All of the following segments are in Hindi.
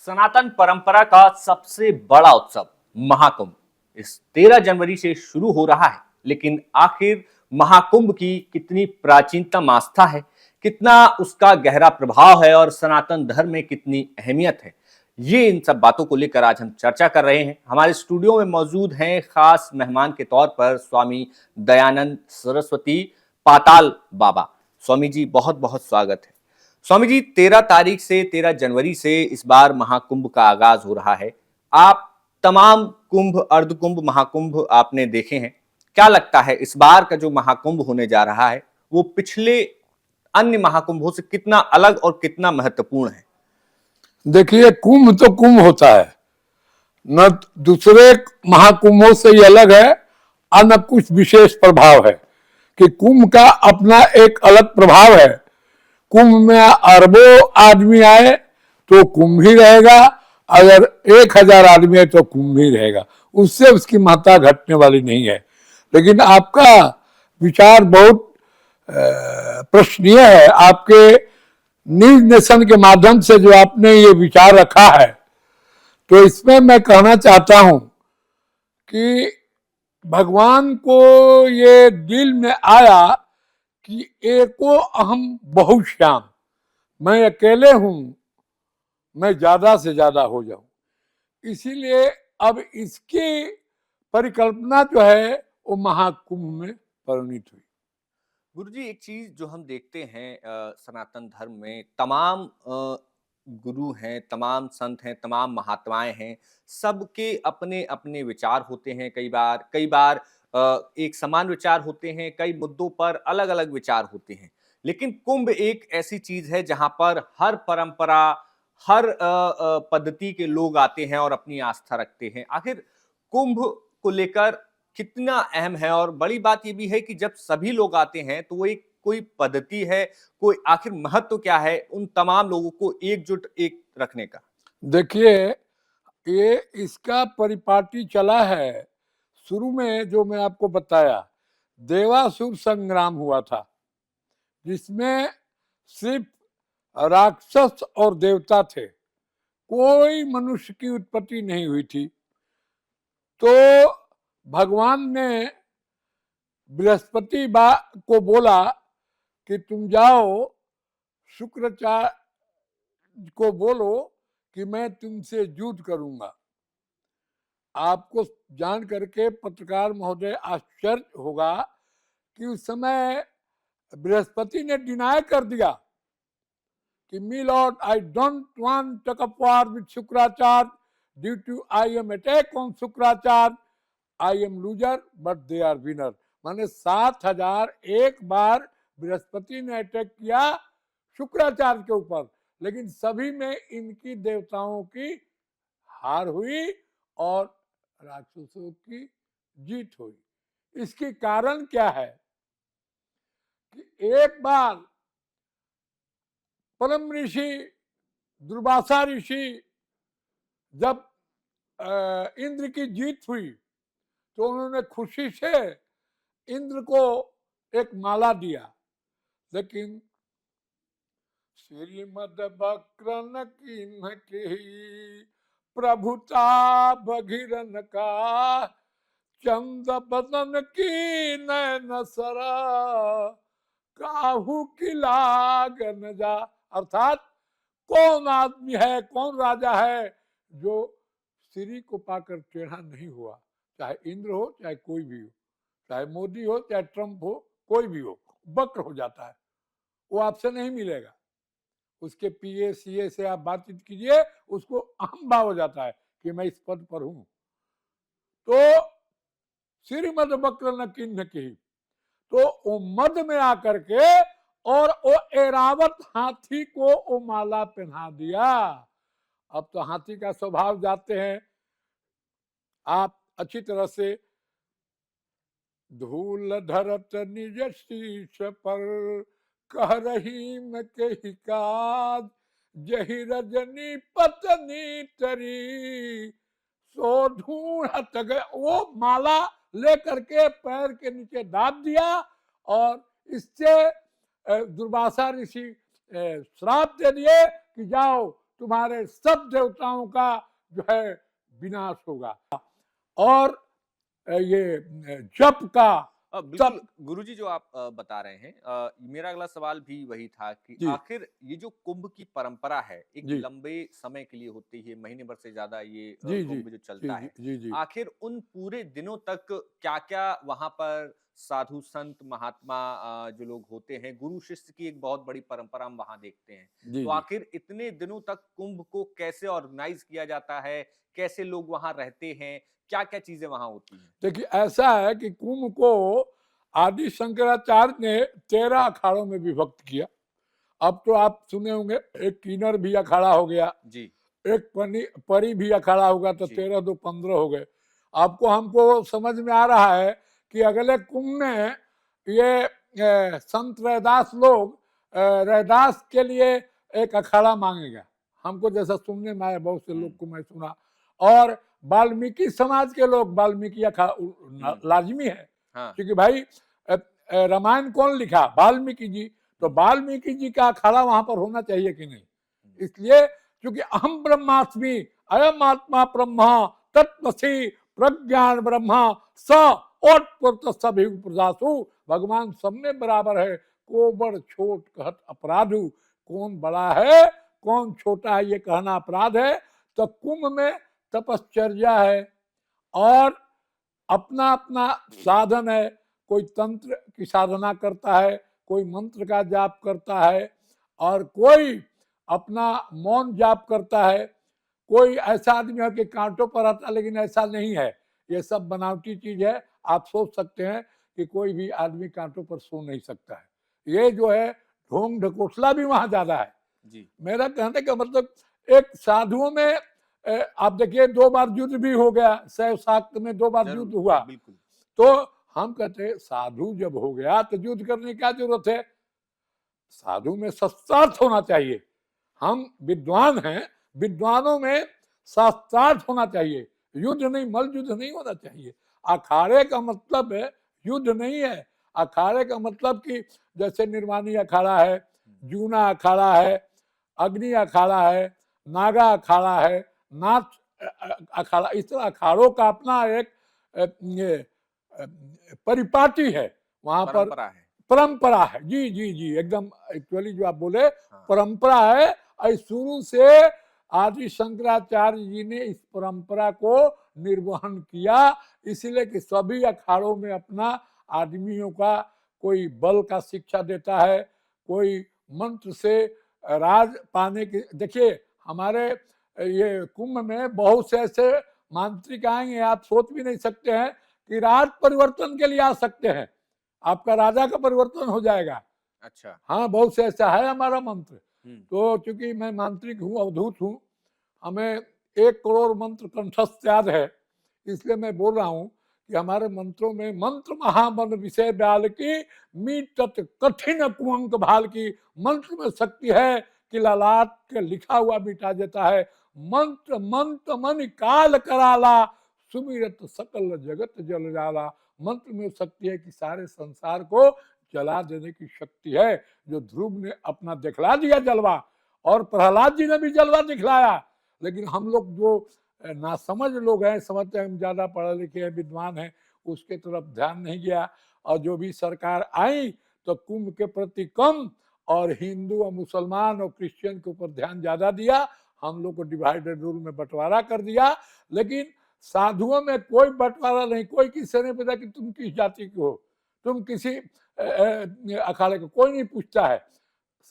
सनातन परंपरा का सबसे बड़ा उत्सव महाकुंभ इस 13 जनवरी से शुरू हो रहा है। लेकिन आखिर महाकुंभ की कितनी प्राचीनतम आस्था है, कितना उसका गहरा प्रभाव है और सनातन धर्म में कितनी अहमियत है, ये इन सब बातों को लेकर आज हम चर्चा कर रहे हैं। हमारे स्टूडियो में मौजूद हैं खास मेहमान के तौर पर स्वामी दयानंद सरस्वती पाताल बाबा। स्वामी जी, बहुत बहुत स्वागत है। स्वामी जी, 13 तारीख से 13 जनवरी से इस बार महाकुंभ का आगाज हो रहा है। आप तमाम कुंभ, अर्धकुंभ, महाकुंभ आपने देखे हैं। क्या लगता है इस बार का जो महाकुंभ होने जा रहा है वो पिछले अन्य महाकुंभों से कितना अलग और कितना महत्वपूर्ण है? देखिए, कुंभ तो कुंभ होता है, न दूसरे महाकुंभों से ये अलग है और न कुछ विशेष प्रभाव है कि कुंभ का अपना एक अलग प्रभाव है। कुंभ में अरबों आदमी आए तो कुंभ ही रहेगा, अगर 1000 आदमी है तो कुंभ ही रहेगा, उससे उसकी महत्ता घटने वाली नहीं है। लेकिन आपका विचार बहुत प्रश्नीय है। आपके न्यूज नेशन के माध्यम से जो आपने ये विचार रखा है, तो इसमें मैं कहना चाहता हूं कि भगवान को ये दिल में आया कि एको अहम बहुश्याम, मैं अकेले हूं, मैं ज्यादा से ज्यादा हो जाऊं। इसीलिए अब इसकी परिकल्पना जो है वो महाकुंभ में परिणित हुई। गुरुजी, एक चीज जो हम देखते हैं सनातन धर्म में तमाम गुरु हैं, तमाम संत हैं, तमाम महात्माएं हैं, सबके अपने अपने विचार होते हैं। कई बार एक समान विचार होते हैं, कई मुद्दों पर अलग अलग विचार होते हैं। लेकिन कुंभ एक ऐसी चीज है जहां पर हर परंपरा, हर पद्धति के लोग आते हैं और अपनी आस्था रखते हैं। आखिर कुंभ को लेकर कितना अहम है, और बड़ी बात यह भी है कि जब सभी लोग आते हैं तो वो एक कोई पद्धति है, कोई आखिर महत्व क्या है उन तमाम लोगों को एकजुट एक रखने का? देखिए, ये इसका परिपाटी चला है। शुरू में जो मैं आपको बताया, देवासुर संग्राम हुआ था, जिसमें सिर्फ राक्षस और देवता थे, कोई मनुष्य की उत्पत्ति नहीं हुई थी। तो भगवान ने बृहस्पति को बोला कि तुम जाओ शुक्राचार्य को बोलो कि मैं तुमसे युद्ध करूंगा। आपको जान करके पत्रकार महोदय आश्चर्य होगा कि उस समय बृहस्पति ने डिनाई कर दिया कि my lord, I don't want to take up war with Shukracharya due to I am attack on Shukracharya, I am loser but they are winner. माने 7000 एक बार बृहस्पति ने अटैक किया शुक्राचार्य के ऊपर, लेकिन सभी में इनकी देवताओं की हार हुई और राक्षसों की जीत हुई। इसके कारण क्या है कि एक बार परम ऋषि दुर्वासा ऋषि जब इंद्र की जीत हुई तो उन्होंने खुशी से इंद्र को एक माला दिया, लेकिन श्रीमद बक्रन की प्रभुता भगीरन का चंद बदन की नैन सरा काहू की लागन जा। अर्थात कौन आदमी है, कौन राजा है जो श्री को पाकर टेढ़ा नहीं हुआ, चाहे इंद्र हो चाहे कोई भी हो, चाहे मोदी हो चाहे ट्रंप हो, कोई भी हो, वक्र हो जाता है, वो आपसे नहीं मिलेगा। उसके पीए सीए से आप बातचीत कीजिए, उसको अहम भाव हो जाता है कि मैं इस पद पर हूं। तो श्रीमद वक्र न किन्ह की, तो वो मद में आकर के और वो एरावत हाथी को वो माला पहना दिया। अब तो हाथी का स्वभाव जानते हैं आप अच्छी तरह से, धूल धरत निज शीश पर कह रही मैं के काज, जही रजनी पतनी तरी सो ढूंढत गए। वो माला लेकर के पैर के नीचे दाब दिया और इससे दुर्वासा ऋषि श्राप दे दिए कि जाओ तुम्हारे सब देवताओं का जो है विनाश होगा। और ये जप का बिल्कुल तप। गुरुजी, जो आप बता रहे हैं, मेरा अगला सवाल भी वही था कि जी आखिर ये जो कुंभ की परंपरा है, एक जी लंबे समय के लिए होती है, महीने भर से ज्यादा ये जी जी कुंभ जो जी चलता जी है, जी जी आखिर उन पूरे दिनों तक क्या-क्या वहां पर साधु संत महात्मा जो लोग होते हैं, गुरु शिष्य की एक बहुत बड़ी परंपरा हम वहां देखते हैं। जी तो जी आखिर इतने दिनों तक कुंभ को कैसे ऑर्गेनाइज किया जाता है, कैसे लोग वहां रहते हैं, क्या-क्या चीजें वहां होती हैं? देखिए, ऐसा है कि कुंभ को आदि शंकराचार्य ने 13 अखाड़ों में विभक्त किया। अब तो आप सुने होंगे, एक किन्नर भी अखाड़ा हो गया, जी, एक परी भी अखाड़ा होगा, तो जी। 13 दो 15 हो गए। आपको हमको समझ में आ रहा है कि अगले कुंभ में ये संत रैदास लोग रैदास के लिए एक अखाड़ा मांगेगा। हमको जैसा सुनने में आया, बहुत से लोग को मैं सुना। और वाल्मीकि समाज के लोग, वाल्मीकि अखाड़ा हुँ, लाजमी है, हाँ। क्योंकि भाई रामायण कौन लिखा? वाल्मीकि जी। तो हुँ, वाल्मीकि जी का अखाड़ा वहां पर होना चाहिए कि नहीं? हुँ, इसलिए क्योंकि अहम ब्रह्मास्मि अयम आत्मा ब्रह्मा तत्वसी प्रज्ञान ब्रह्मा स ओतप्रोत सभी प्रदासु। भगवान सब में बराबर है, को बड़ छोट कहत अपराधु। कौन बड़ा है कौन छोटा है ये कहना अपराध है। तो कुंभ में तपश्चर्या है, और अपना अपना साधन है। कोई तंत्र की साधना करता है, कोई मंत्र का जाप करता है, और कोई अपना मौन जाप करता है। कोई ऐसा आदमी है कि कांटों पर आता, लेकिन ऐसा नहीं है, ये सब बनावटी चीज है। आप सोच सकते हैं कि कोई भी आदमी कांटों पर सो नहीं सकता है। ये जो है ढोंग ढकोसला भी वहां ज्यादा है। जी। मेरा कहने का मतलब, एक साधुओं में आप देखिए 2 बार युद्ध भी हो गया, शैव शाक्त में 2 बार युद्ध ज़रूर, हुआ। बिल्कुल। तो हम कहते हैं साधु जब हो गया तो युद्ध करने की क्या जरूरत है? साधु में शास्त्रार्थ होना चाहिए। हम विद्वान हैं, विद्वानों में शास्त्रार्थ होना चाहिए। युद्ध नहीं, मल युद्ध नहीं होना चाहिए। अखाड़े का मतलब है युद्ध नहीं है। अखाड़े का मतलब कि जैसे निर्वाणी अखाड़ा है, जूना अखाड़ा है, अग्नि अखाड़ा है, नागा अखाड़ा है, नाथ अखाड़ा, इस तरह अखाड़ों का अपना एक ये परिपाटी है वहां पर। परंपरा है। परंपरा है, जी जी जी, एकदम एक्चुअली जो आप बोले हाँ, परंपरा है। और शुरू से आदि शंकराचार्य जी ने इस परंपरा को निर्वहन किया। इसलिए कि सभी अखाड़ों में अपना आदमियों का कोई बल का शिक्षा देता है, कोई मंत्र से राज पाने की। देखिए, हमारे ये कुंभ में बहुत से ऐसे मांत्रिक आएंगे, आप सोच भी नहीं सकते हैं कि राज परिवर्तन के लिए आ सकते हैं। आपका राजा का परिवर्तन हो जाएगा। अच्छा। हाँ, बहुत से ऐसा है हमारा मंत्र। हुँ, तो चूंकि मैं मांत्रिक हूँ, अवधूत हूँ, हमें 1 करोड़ मंत्र कंठस्थ याद है, इसलिए मैं बोल रहा हूँ कि हमारे मंत्रों में मंत्र महामन विषय ब्याल की मीटत कठिन कुंक भाल की। मंत्र में शक्ति है कि ललाट के लिखा हुआ मिटा देता है। मंत्र मंत्र मन काल कराला सुमिरत सकल जगत जल जाला। मंत्र में शक्ति है कि सारे संसार को जला देने की शक्ति है। जो ध्रुव ने अपना दिखला दिया जलवा, और प्रहलाद जी ने भी जलवा दिखलाया। लेकिन हम लोग जो नासमझ लोग हैं, समझते हैं हम ज्यादा पढ़े लिखे हैं, विद्वान हैं, उसके तरफ ध्यान नहीं गया। और जो भी सरकार आई तो कुंभ के प्रति कम, और हिंदू और मुसलमान और क्रिश्चियन के ऊपर ध्यान ज्यादा दिया। हम लोग को डिवाइडेड रूल में बंटवारा कर दिया। लेकिन साधुओं में कोई बंटवारा नहीं। कोई किसी ने पूछा कि तुम किस जाति के हो, तुम किसी अखाड़े को, कोई नहीं पूछता है।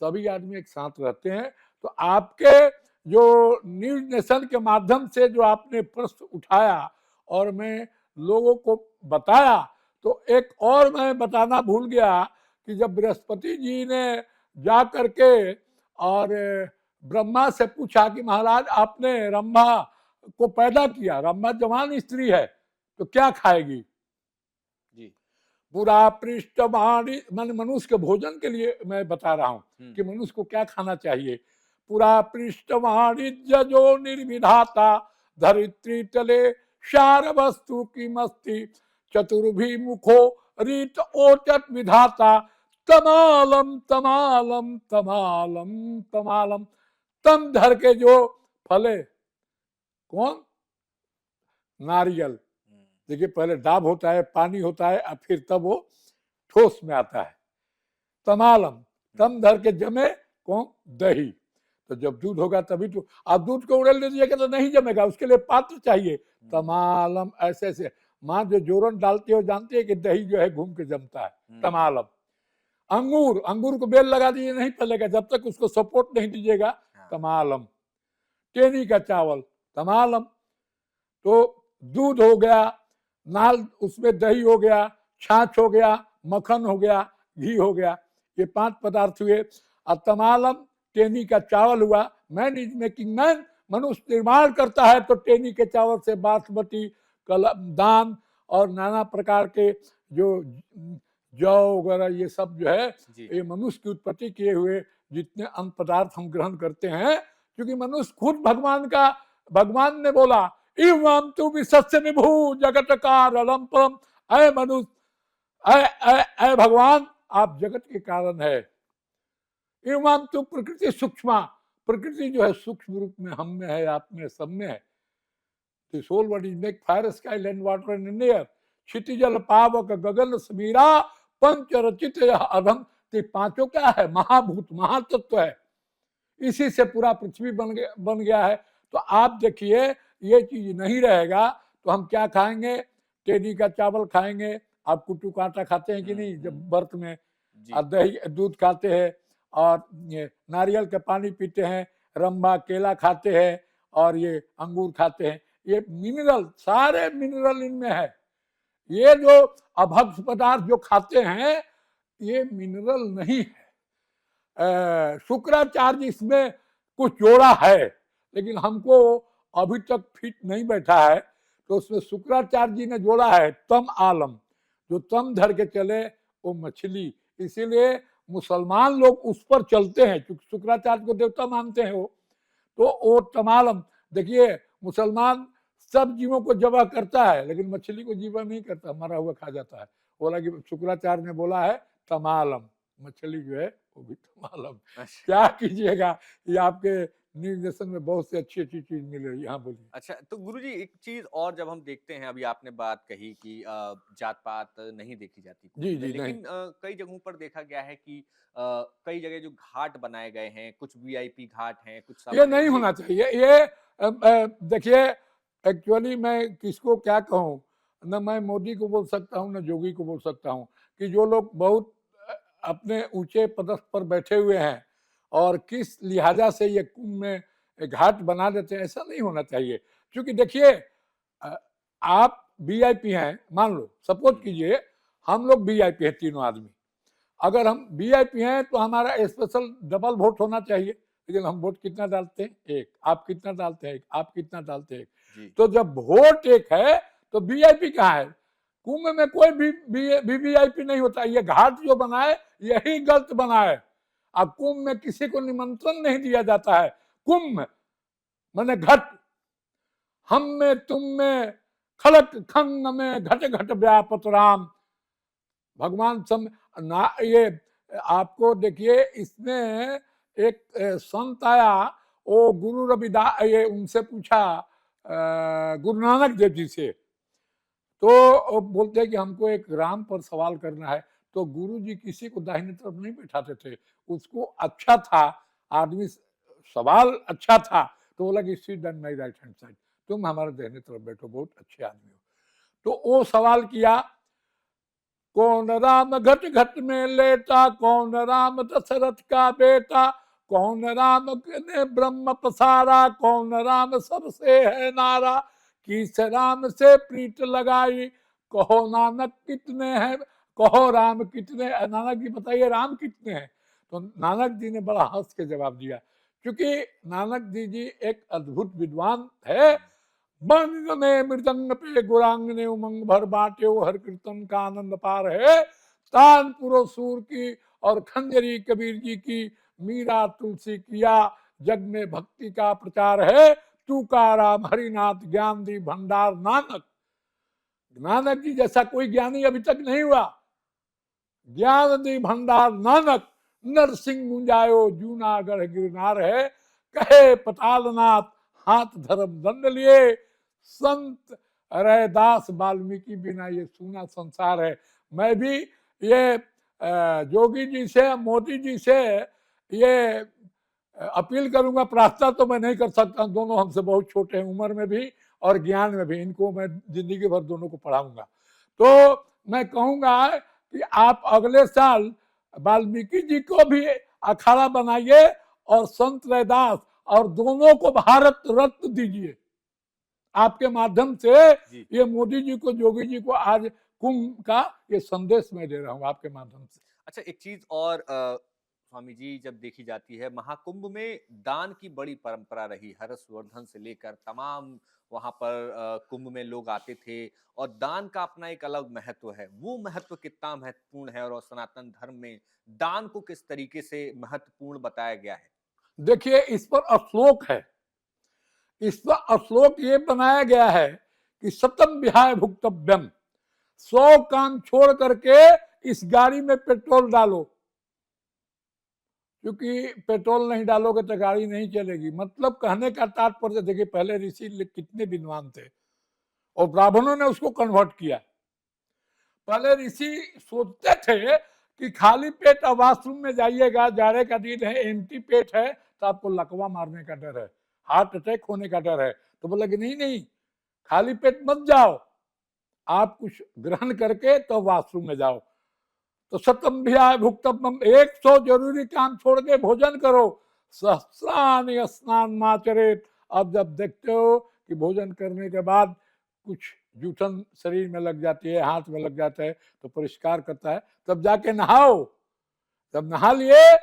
सभी आदमी एक साथ रहते हैं। तो आपके जो न्यूज नेशन के माध्यम से जो आपने प्रश्न उठाया और मैं लोगों को बताया, तो एक और मैं बताना भूल गया कि जब बृहस्पति जी ने जा करके और ब्रह्मा से पूछा कि महाराज आपने रंभा को पैदा किया, रंभा जवान स्त्री है, तो क्या खाएगी? जी। पूरा पृष्ठवाणी, मैंने मनुष्य के भोजन के लिए मैं बता रहा हूँ हुँ, कि मनुष्य को क्या खाना चाहिए। पूरा पृष्ठवाणी जो निर्विधाता धरित्री तले सार वस्तु की मस्ती चतुर्भी मुखो रीत ओचत विधाता तमालम तमालम तमालम तमालम। तम धर के जो फले, कौन? नारियल। देखिए पहले डाब होता है, पानी होता है, और फिर तब वो ठोस में आता है। तमालम, तम धर के जमे, कौन? दही। तो जब दूध होगा तभी तो, आप दूध को उड़ेल दीजिएगा तो नहीं जमेगा, उसके लिए पात्र चाहिए। तमालम, ऐसे ऐसे माँ जो जोरन डालती है वो जानती है कि दही जो है घूम के जमता है। तमालम। अंगूर, अंगूर को बेल लगा दीजिए नहीं फलेगा जब तक उसको सपोर्ट नहीं दीजिएगा। तमालम। टेनी का चावल, तमालम। तो दूध हो गया, नाल उसमें दही हो गया, छाछ हो गया, मक्खन हो गया, घी हो गया, ये 5 पदार्थ हुए। और तमालम टेनी का चावल हुआ। मैन इज मेकिंग मैन, मनुष्य निर्माण करता है तो टेनी के चावल से बासमती, दान और नाना प्रकार के जो जौ वगैरह ये सब जो है ये मनुष्य की उत्पत्ति किए हुए जितने अन्न पदार्थ हम ग्रहण करते हैं, क्योंकि मनुष्य खुद भगवान ने बोला इवं तू भी सत्य विभू जगत कारण परम, अय मनुष्य, अय भगवान आप जगत के कारण है। इवं तू प्रकृति सूक्ष्म, प्रकृति जो है सूक्ष्म रूप में हम में है, आप में, सब में है। This whole world is make fire, sky, land, water and air. क्षितिजल पावक गगन समीरा पंच रचित अधम। तो पांचों क्या है? महाभूत, महातत्व है। इसी से पूरा पृथ्वी बन गया है। तो आप देखिए ये चीज नहीं रहेगा तो हम क्या खाएंगे? टेनी का चावल खाएंगे। आप कुट्टू कांटा खाते हैं कि नहीं जब व्रत में? दही दूध खाते हैं और नारियल का पानी पीते हैं, रंबा केला खाते हैं और ये अंगूर खाते हैं। ये मिनरल, सारे मिनरल इनमें है। ये जो अभक्ष पदार्थ जो खाते हैं ये मिनरल नहीं है। शुक्राचार्य इसमें कुछ जोड़ा है लेकिन हमको अभी तक फिट नहीं बैठा है, तो उसमें शुक्राचार्य जी ने जोड़ा है तम आलम, जो तम धर के चले वो मछली। इसीलिए मुसलमान लोग उस पर चलते हैं, क्योंकि शुक्राचार्य को देवता मानते हैं तो वो तमालम। देखिए मुसलमान सब जीवों को जबह करता है लेकिन मछली को जीवा नहीं करता, मरा हुआ खा जाता है। बोला कि शुक्राचार्य ने बोला है तमालम, मछली जो है वो भी तमालम। क्या कीजिएगा, ये आपके निर्देशन में बहुत सी अच्छी अच्छी चीज मिल रही है। हाँ बोलिए। अच्छा, तो गुरुजी एक चीज और जब हम देखते हैं, अभी आपने बात कही कि जात पात नहीं देखी जाती जी जी, लेकिन कई जगहों पर देखा गया है कि कई जगह जो घाट बनाए गए हैं, कुछ वीआईपी घाट हैं, कुछ ये नहीं होना चाहिए। ये देखिए एक्चुअली मैं किसको क्या कहूँ, न मैं मोदी को बोल सकता हूँ न जोगी को बोल सकता हूँ, कि जो लोग बहुत अपने ऊंचे पदस्थ पर बैठे हुए हैं और किस लिहाजा से ये कुंभ में घाट बना देते हैं, ऐसा नहीं होना चाहिए। क्योंकि देखिए आप वीआईपी हैं, मान लो सपोज कीजिए हम लोग वीआईपी हैं तीनों आदमी, अगर हम वीआईपी हैं तो हमारा स्पेशल डबल वोट होना चाहिए, लेकिन हम वोट कितना डालते हैं? एक। आप कितना डालते हैं? एक। आप कितना डालते हैं? तो जब वोट एक है तो वीआईपी कहाँ है? कुंभ में कोई भी वीआईपी नहीं होता। ये घाट जो बना है यही गलत बना है। अब कुंभ में किसी को निमंत्रण नहीं दिया जाता है। कुंभ माने घट, हम में तुम में खलक खंग में घट घट व्यापत राम। भगवान सम ना, ये आपको देखिए इसमें एक संत आया, वो गुरु रविदास, ये उनसे पूछा गुरु नानक देव जी से, तो बोलते हैं कि हमको एक राम पर सवाल करना है। तो गुरु जी किसी को दाहिने तरफ नहीं बैठाते थे, उसको अच्छा था आदमी, सवाल अच्छा था तो बोला कि seat on my right hand side, तुम हमारे दाहिने तरफ बैठो, बहुत अच्छे आदमी हो। तो वो सवाल किया, कौन राम घट घट में लेटा, कौन राम दशरथ का बेटा, कौन राम ने ब्रह्म पसारा, कौन राम सबसे है नारा, किस राम से प्रीत लगाई, कहो नानक कितने हैं, कहो राम कितने। नानक जी बताइए राम कितने हैं? तो नानक जी ने बड़ा हंस के जवाब दिया, क्योंकि नानक जी एक अद्भुत विद्वान है। बंग में मृदंग पे गुरांग ने उमंग भर बाटे, वो हर कीर्तन का आनंद पार है। तानपुरो सूर की और खंजरी कबीर जी की, मीरा तुलसी किया, जग में भक्ति का प्रचार है। तू का राम हरिनाथ ज्ञान दी भंडार नानक। नानक जी जैसा कोई ज्ञानी अभी तक नहीं हुआ। ज्ञान दी भंडार नानक, नरसिंह मुंजायो जूनागढ़ गिरनार है। कहे पतालनाथ हाथ धर्म दंड लिए, संत रैदास वाल्मीकि बिना ये सूना संसार है। मैं भी ये जोगी जी से, मोदी जी से ये अपील करूंगा, प्रार्थना तो मैं नहीं कर सकता, दोनों हमसे बहुत छोटे हैं उम्र में भी और ज्ञान में भी, इनको मैं जिंदगी भर दोनों को पढ़ाऊंगा। तो मैं कहूंगा कि आप अगले साल वाल्मीकि जी को भी अखाड़ा बनाइए और संत रैदास और दोनों को भारत रत्न दीजिए। आपके माध्यम से जी। ये मोदी जी को, जोगी जी को आज कुंभ का ये संदेश मैं दे रहा हूं आपके माध्यम से। अच्छा, एक चीज और स्वामी जी, जब देखी जाती है महाकुंभ में दान की बड़ी परंपरा रही, हर्षवर्धन से लेकर तमाम वहां पर कुंभ में लोग आते थे और दान का अपना एक अलग महत्व है। वो महत्व कितना महत्वपूर्ण है और सनातन धर्म में दान को किस तरीके से महत्वपूर्ण बताया गया है? देखिए इस पर श्लोक है, इस पर श्लोक ये बनाया गया है कि सतम विहाय भुक्तव्यम, 100 काम छोड़ करके इस गाड़ी में पेट्रोल डालो, क्योंकि पेट्रोल नहीं डालोगे तो गाड़ी नहीं चलेगी। मतलब कहने का तात्पर्य, देखिए पहले ऋषि कितने विद्वान थे और ब्राह्मणों ने उसको कन्वर्ट किया। पहले ऋषि सोचते थे कि खाली पेट अब वॉशरूम में जाइएगा, जाड़े का दिन है, एम्प्टी पेट है तो आपको लकवा मारने का डर है, हार्ट अटैक होने का डर है। तो बोला कि नहीं नहीं, खाली पेट मत जाओ, आप कुछ ग्रहण करके तो वॉशरूम में जाओ। तो सतम भी आय भुक्तम, 100 जरूरी काम छोड़ के भोजन करो। सहस्रानि स्नान माचरेत, अब जब देखते हो कि भोजन करने के बाद कुछ जूठन शरीर में लग जाती है, हाथ में लग जाता है, तो परिष्कार करता है, तब जाके नहाओ। जब नहा लिए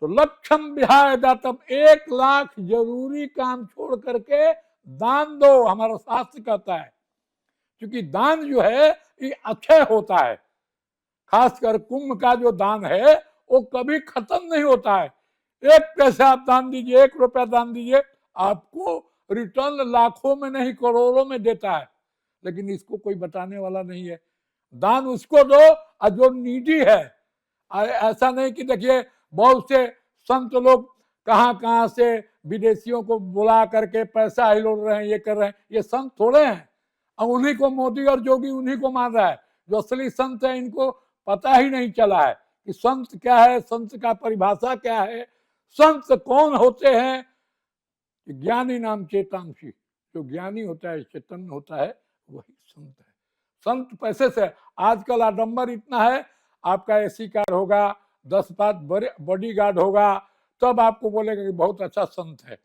तो लक्षम विहाय दातम, 1 लाख जरूरी काम छोड़ करके दान दो, हमारा शास्त्र कहता है। क्योंकि दान जो है ये अक्षय होता है, खासकर कुंभ का जो दान है वो कभी खत्म नहीं होता है। 1 पैसा आप दान दीजिए, 1 रुपया दान दीजिए, आपको रिटर्न लाखों में नहीं करोड़ों में देता है। लेकिन इसको कोई बताने वाला नहीं है। दान उसको दो और जो नीडी है। ऐसा नहीं कि देखिए बहुत से संत लोग कहाँ से विदेशियों को बुला करके पैसा हिलोड़ रहे हैं, ये कर रहे हैं, ये संत थोड़े हैं। अब उन्हीं को मोदी और जोगी उन्हीं को मान रहा है। जो असली संत है इनको पता ही नहीं चला है कि संत क्या है, संत का परिभाषा क्या है, संत कौन होते हैं। ज्ञानी नाम चेतांशी, जो ज्ञानी होता है, चैतन्य होता है, वही संत है। संत पैसे से, आजकल आडंबर इतना है, आपका एसी कार होगा, 10 बॉडी गार्ड होगा, तब आपको बोलेगा कि बहुत अच्छा संत है।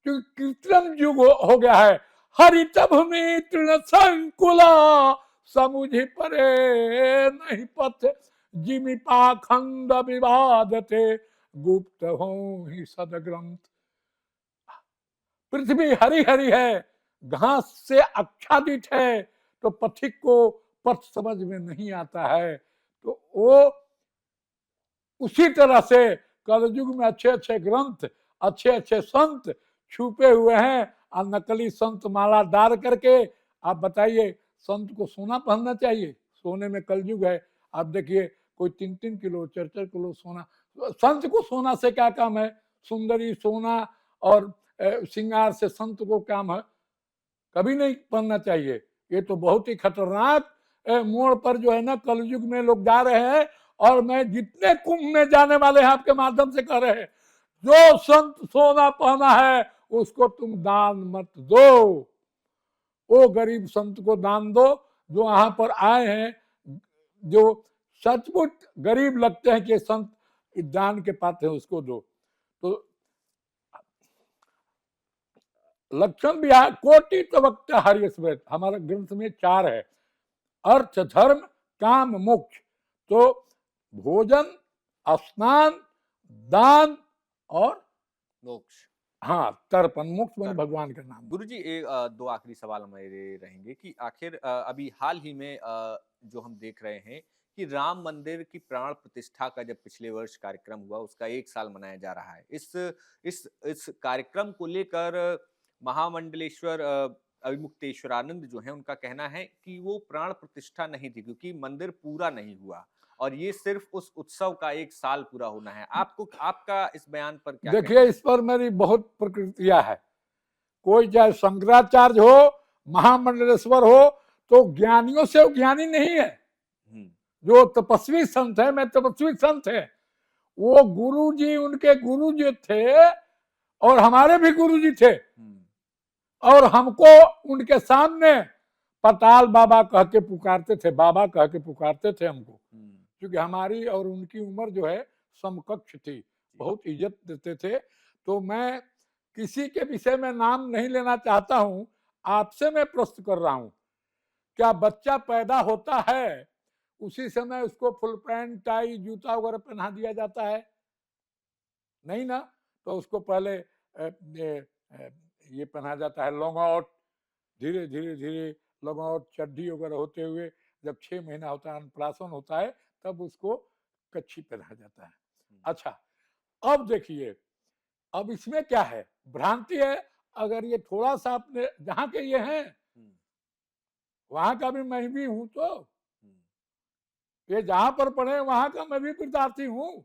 क्योंकि कृत्रिम युग हो गया है। हरित भूमि तृण संकुला, समुझि परे नहीं पथ, जिमि पाखंड विवादते, गुप्त हो ही सदग्रंथ। पृथ्वी हरी हरी है, घास से आच्छादित है, तो पथिक को पथ समझ में नहीं आता है। तो वो उसी तरह से कलयुग में अच्छे अच्छे ग्रंथ, अच्छे अच्छे संत छुपे हुए हैं और नकली संत माला डाल करके। आप बताइए, संत को सोना पहनना चाहिए? सोने में कलयुग है। आप देखिए कोई 3-3 किलो 4-4 किलो सोना, संत को सोना से क्या काम है? सुंदरी सोना और श्रृंगार से संत को काम है? कभी नहीं पहनना चाहिए। ये तो बहुत ही खतरनाक मोड़ पर जो है ना कलयुग में लोग जा रहे हैं। और मैं जितने कुंभ में जाने वाले हैं आपके माध्यम से कह रहे हैं, जो संत सोना पहना है उसको तुम दान मत दो, वो गरीब संत को दान दो जो वहां पर आए हैं, जो सचमुच गरीब लगते हैं कि संत दान के पात्र हैं, उसको दो। तो लक्षण भी है, कोटि तवक्ता हरि स्मृत, हमारे ग्रंथ में 4 है, अर्थ धर्म काम मोक्ष। तो भोजन, स्नान, दान और मोक्ष। हाँ तर्पण, मोक्ष मैंने तर्पण। भगवान का नाम। गुरुजी, एक 2 आखिरी सवाल हमारे रहेंगे कि आखिर अभी हाल ही में जो हम देख रहे हैं कि राम मंदिर की प्राण प्रतिष्ठा का जब पिछले वर्ष कार्यक्रम हुआ, उसका 1 साल मनाया जा रहा है। इस कार्यक्रम को लेकर महामंडलेश्वर अभिमुक्तेश्वरानंद जो हैं, उनका कहना है कि वो प्राण प्रतिष्ठा नहीं थी क्योंकि मंदिर पूरा नहीं हुआ। और ये सिर्फ उस उत्सव का 1 साल पूरा होना है। आपको आपका इस बयान पर क्या देखिए, कहना है? इस पर मेरी बहुत प्रतिक्रिया है। कोई चाहे शंकराचार्य हो, महामंडलेश्वर हो, तो ज्ञानियों से वो ज्ञानी नहीं है। हम्म, जो तपस्वी संत है, मैं तपस्वी संत है, वो गुरु जी, उनके गुरु जी थे और हमारे भी गुरु जी थे, हम्म, और हमको उनके सामने पताल बाबा कह के पुकारते थे, बाबा कह के पुकारते थे हमको, हम्म, क्योंकि हमारी और उनकी उम्र जो है समकक्ष थी, बहुत इज्जत देते थे। तो मैं किसी के विषय में नाम नहीं लेना चाहता हूं, आपसे मैं प्रश्न कर रहा हूं, क्या बच्चा पैदा होता है उसी समय उसको फुल पैंट टाई जूता वगैरह पहना दिया जाता है? नहीं ना। तो उसको पहले ये पहना जाता है लॉन्ग आउट, धीरे धीरे धीरे लॉन्ग आउट चड्डी वगैरह होते हुए जब 6 महीना होता है, अन्नप्राशन होता है, तब उसको कच्छी पहना जाता है। अच्छा, अब देखिए, अब इसमें क्या है, भ्रांति है। अगर ये थोड़ा सा अपने जहाँ के ये हैं, वहां का भी मैं भी हूं, तो ये जहां पर पढ़े वहां का मैं भी विद्यार्थी हूं।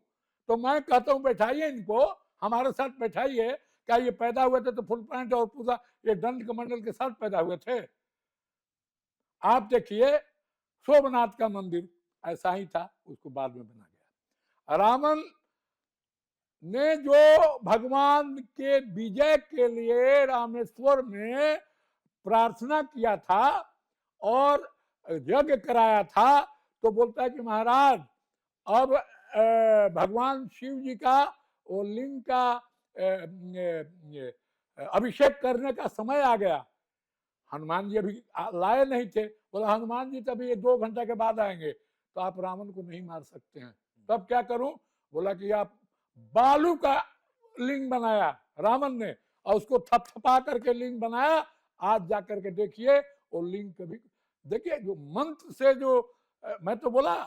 तो मैं कहता हूं बैठाइए इनको, हमारे साथ बैठाइए। क्या ये पैदा हुए थे तो फुल पैंट और पूरा ये दंड कमंडल के साथ पैदा हुए थे? आप देखिए, सोमनाथ का मंदिर ऐसा ही था, उसको बाद में बना गया। रावण ने जो भगवान के विजय के लिए रामेश्वर में प्रार्थना किया था और यज्ञ कराया था, तो बोलता है कि महाराज, अब भगवान शिव जी का वो लिंग का अभिषेक करने का समय आ गया। हनुमान जी अभी लाए नहीं थे, बोला हनुमान जी तभी ये 2 घंटा के बाद आएंगे, तो आप रावण को नहीं मार सकते हैं। तब क्या करूं? बोला कि आप बालू का लिंग बनाया रावण ने, और उसको थपथपा करके लिंग बनाया। आज जाकर के देखिए वो लिंग कभी, देखिए जो मंत्र से जो मैं तो बोला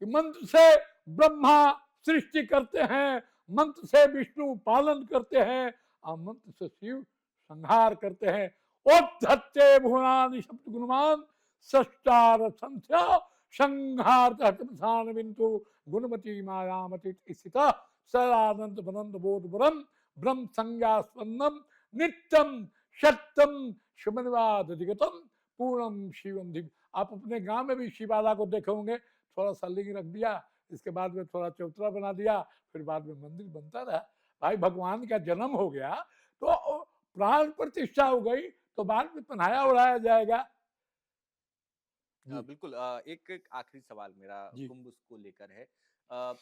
कि मंत्र से ब्रह्मा सृष्टि करते हैं, मंत्र से विष्णु पालन करते हैं, और मंत्र से शिव संहार करते हैं। ओद्धत्ते भुवनानि सप्त गुणवान सष्टार संख्या संहार प्रधान बिंदु गुणमती मायामति स्थिता सदानंद बनंद बोध ब्रह्म ब्रह्म संज्ञा स्पन्नम नित्यम सत्यम शुभनिवाद अधिगतम पूर्णम शिवम दिव्य। आप अपने गांव में भी शिवाला को देखे होंगे, थोड़ा सा लिंग रख दिया, इसके बाद में थोड़ा चौतरा बना दिया, फिर बाद में मंदिर बनता रहा। भाई भगवान का जन्म हो गया तो प्राण प्रतिष्ठा हो गई, तो बाद में पहनाया उड़ाया जाएगा। बिल्कुल। एक आखिरी सवाल मेरा जी कुंभ को लेकर है। अ,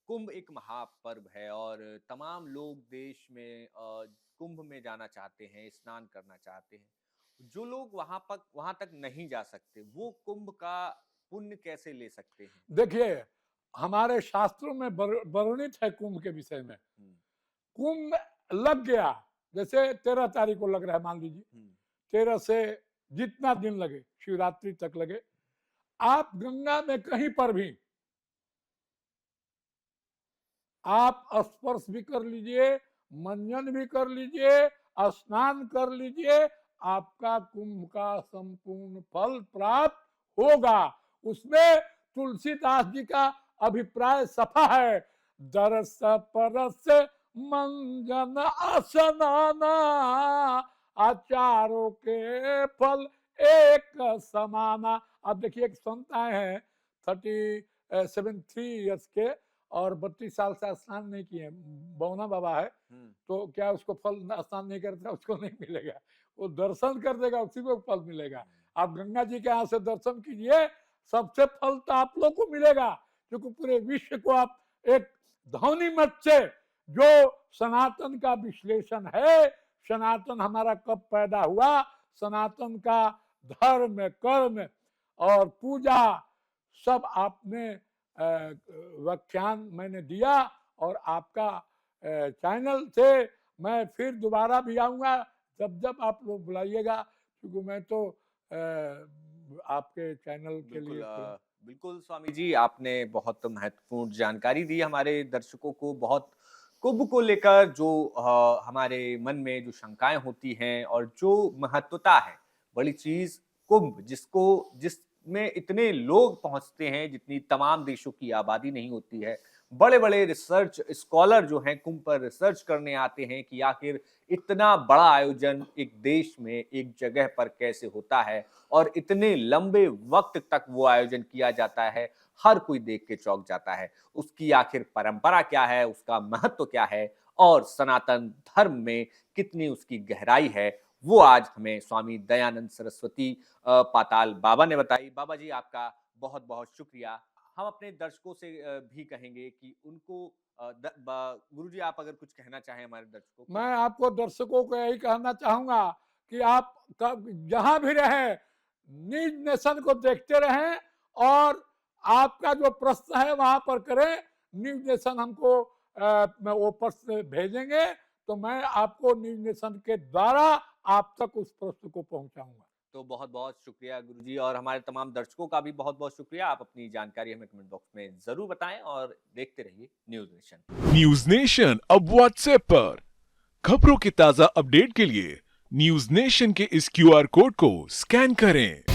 कुंभ एक महापर्व है और तमाम लोग देश में कुंभ में जाना चाहते हैं, स्नान करना चाहते हैं। जो लोग वहां तक नहीं जा सकते, वो कुंभ का पुण्य कैसे ले सकते हैं? देखिए, हमारे शास्त्रों में वर्णित है कुंभ के विषय में। हम्म, कुंभ लग गया, जैसे 13 तारीख को लग रहा है, मान लीजिए हम्म, 13 से जितना दिन लगे, शिवरात्रि तक लगे, आप गंगा में कहीं पर भी आप स्पर्श भी कर लीजिए, मंजन भी कर लीजिए, स्नान कर लीजिए, आपका कुंभ का संपूर्ण फल प्राप्त होगा। उसमें तुलसीदास जी का अभिप्राय सफा है, दरस परस मंजन आसनाना आचारों के फल एक समाना। अब देखिए, एक संत आए हैं 3 के, और 32 साल से स्नान नहीं किए, बौना बाबा है, तो क्या उसको फल स्नान नहीं करता उसको नहीं मिलेगा? वो दर्शन कर देगा, उसी को फल मिलेगा। आप गंगा जी के यहाँ से दर्शन कीजिए, सबसे फल तो आप लोग को मिलेगा, क्योंकि पूरे विश्व को आप एक ध्वनि मत से जो सनातन का विश्लेषण है, सनातन हमारा कब पैदा हुआ, सनातन का धर्म कर्म और पूजा सब आपने व्याख्यान मैंने दिया। और आपका चैनल से मैं फिर दोबारा भी आऊँगा, जब जब आप लोग बुलाइएगा, क्योंकि मैं तो आपके चैनल के लिए बिल्कुल स्वामी जी, आपने बहुत महत्वपूर्ण जानकारी दी हमारे दर्शकों को। बहुत कुंभ को लेकर जो हमारे मन में जो शंकाएं होती हैं और जो महत्वता है, बड़ी चीज कुंभ जिस में इतने लोग पहुंचते हैं जितनी तमाम देशों की आबादी नहीं होती है। बड़े बड़े रिसर्च स्कॉलर जो हैं कुंभ पर रिसर्च करने आते हैं कि आखिर इतना बड़ा आयोजन एक देश में एक जगह पर कैसे होता है और इतने लंबे वक्त तक वो आयोजन किया जाता है। हर कोई देख के चौंक जाता है। उसकी आखिर परंपरा क्या है, उसका महत्व क्या है और सनातन धर्म में कितनी उसकी गहराई है, वो आज हमें स्वामी दयानंद सरस्वती पाताल बाबा ने बताई। बाबा जी, आपका बहुत बहुत शुक्रिया। हम अपने दर्शकों से भी कहेंगे कि उनको गुरुजी, आप अगर कुछ कहना चाहें हमारे दर्शकों को। मैं आपको दर्शकों को यही कहना चाहूंगा कि आप जहां भी रहे न्यूज नेशन को देखते रहें और आपका जो प्रश्न है वहां पर करें। न्यूज नेशन हमको वो प्रश्न भेजेंगे तो मैं आपको न्यूज नेशन के द्वारा आप तक उस प्रश्न को पहुंचाऊंगा। तो बहुत बहुत शुक्रिया गुरुजी, और हमारे तमाम दर्शकों का भी बहुत बहुत शुक्रिया। आप अपनी जानकारी हमें कमेंट बॉक्स में जरूर बताएं और देखते रहिए न्यूज नेशन। न्यूज नेशन अब व्हाट्सएप पर खबरों के ताजा अपडेट के लिए न्यूज नेशन के इस क्यूआर कोड को स्कैन करें।